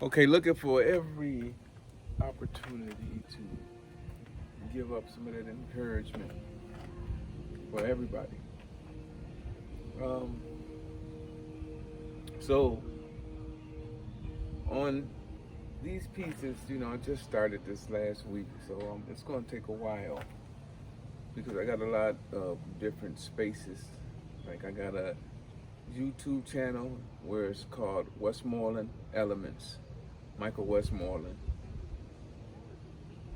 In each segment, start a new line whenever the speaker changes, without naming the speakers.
Okay, looking for every opportunity to give up some of that encouragement for everybody. Um, so on these pieces, I just started this last week, so it's going to take a while because I got a lot of different spaces. Like I got a YouTube channel where it's called Westmoreland Elements, Michael Westmoreland.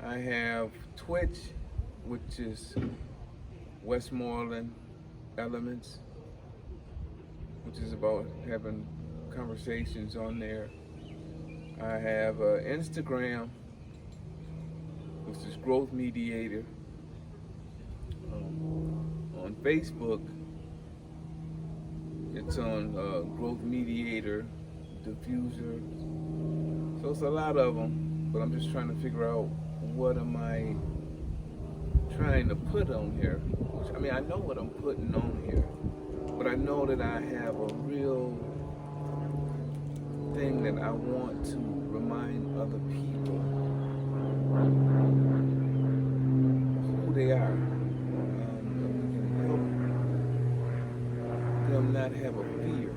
I have Twitch, which is Westmoreland Elements, which is about having conversations on there. I have Instagram, which is Growth Mediator. On Facebook, it's on Growth Mediator, Diffuser. So it's a lot of them, but I'm just trying to figure out what am I trying to put on here. Which, I mean, I know what I'm putting on here, but I know that I have a real thing that I want to remind other people who they are. That we can help them not have a fear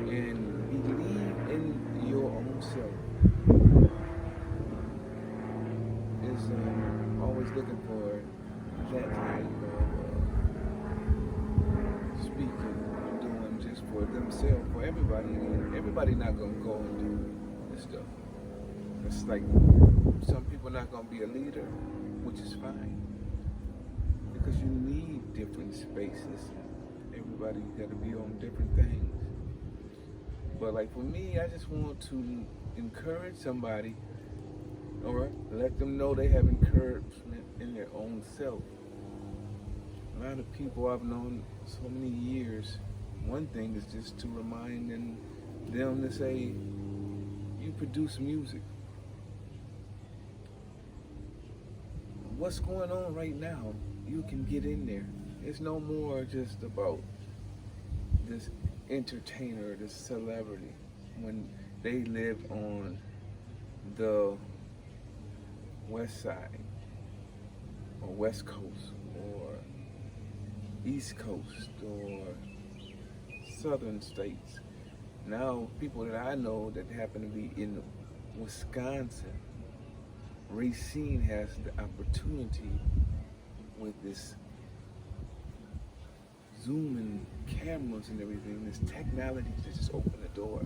and believe in your own self. Is always looking for that kind of speaking and doing just for themselves, for everybody. And everybody not gonna go and do this stuff. It's like some people not gonna be a leader, which is fine because you need different spaces. Everybody got to be on different things. But like for me, I just want to encourage somebody or let them know they have encouragement in their own self. A lot of people I've known so many years, one thing is just to remind them to say, you produce music. What's going on right now, you can get in there. It's no more just about this entertainer, this celebrity, when they live on the west side or west coast or east coast or southern states. Now people that I know that happen to be in Wisconsin, Racine has the opportunity with this Zoom and cameras and everything, this technology to just open the door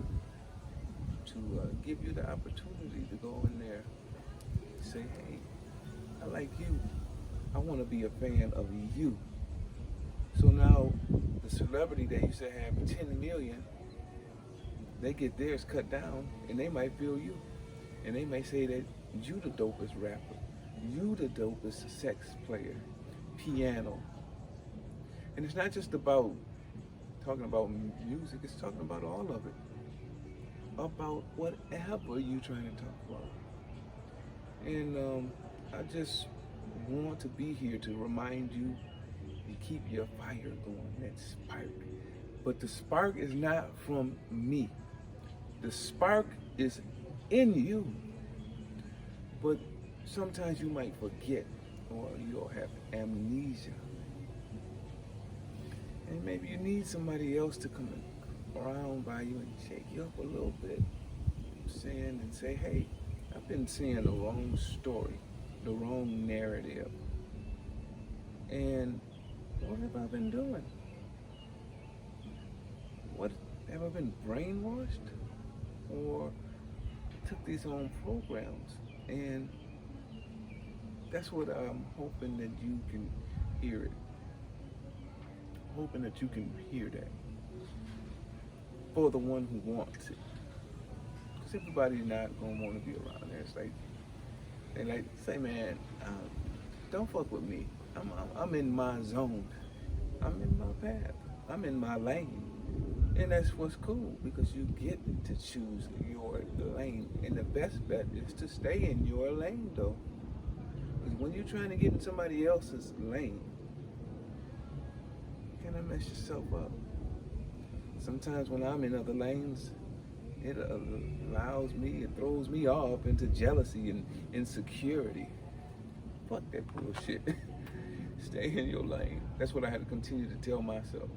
to give you the opportunity to go in there and say, hey, I like you. I want to be a fan of you. So now the celebrity that used to have 10 million, they get theirs cut down and they might feel you. And they may say that you the dopest rapper, you the dopest sex player, piano. And it's not just about talking about music, it's talking about all of it. About whatever you're trying to talk about. And I just want to be here to remind you and keep your fire going, that spark. But the spark is not from me. The spark is in you. But sometimes you might forget or you'll have amnesia. And maybe you need somebody else to come around by you and shake you up a little bit. Saying and say, hey, I've been seeing the wrong story, the wrong narrative. And what have I been doing? What have I been brainwashed? Or took these home programs? And that's what I'm hoping that you can hear it. Hoping that you can hear that for the one who wants it. Because everybody's not going to want to be around there. It's like, they like say, man, don't fuck with me. I'm in my zone. I'm in my path. I'm in my lane. And that's what's cool because you get to choose your lane. And the best bet is to stay in your lane though. Because when you're trying to get in somebody else's lane, you kind of mess yourself up. Sometimes when I'm in other lanes it allows me, it throws me off into jealousy and insecurity. Fuck that bullshit. Stay in your lane. That's what I had to continue to tell myself.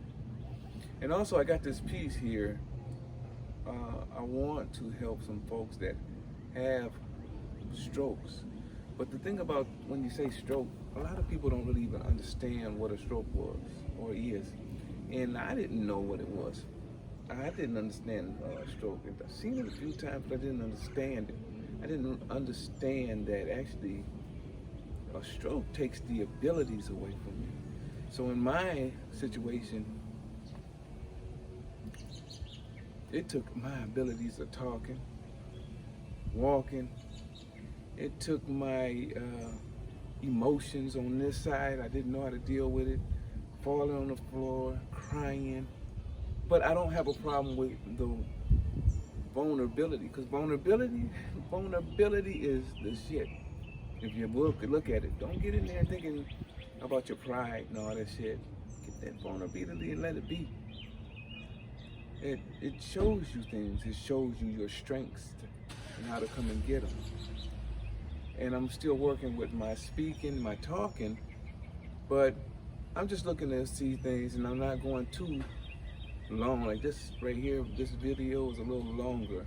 And also, I got this piece here. I want to help some folks that have strokes. But the thing about when you say stroke, a lot of people don't really even understand what a stroke was or is. And I didn't know what it was. I didn't understand stroke. I've seen it a few times, but I didn't understand it. I didn't understand that actually a stroke takes the abilities away from you. So in my situation, it took my abilities of talking, walking. It took my emotions on this side. I didn't know how to deal with it. Falling on the floor, crying. But I don't have a problem with the vulnerability, because vulnerability is the shit. If you look at it, don't get in there thinking about your pride and all that shit. Get that vulnerability and let it be. It shows you things. It shows you your strengths and how to come and get them. And I'm still working with my speaking, my talking, but I'm just looking to see things, and I'm not going too long. Like this right here, this video is a little longer,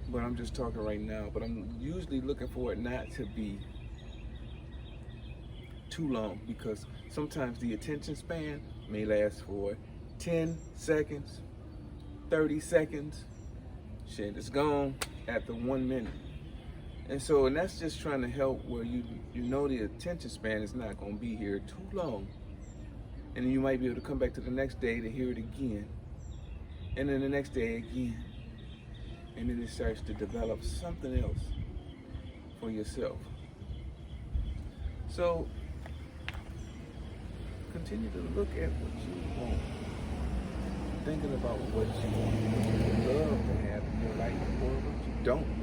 but I'm just talking right now. But I'm usually looking for it not to be too long, because sometimes the attention span may last for 10 seconds, 30 seconds. Shit, it's gone after 1 minute. And that's just trying to help where you know the attention span is not going to be here too long. And then you might be able to come back to the next day to hear it again. And then the next day again. And then it starts to develop something else for yourself. So continue to look at what you want. Thinking about what you want, what you would love to have in your life, or what you don't want.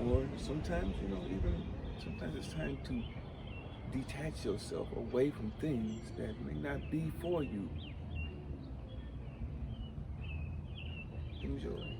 Or sometimes, sometimes it's time to detach yourself away from things that may not be for you. Enjoy.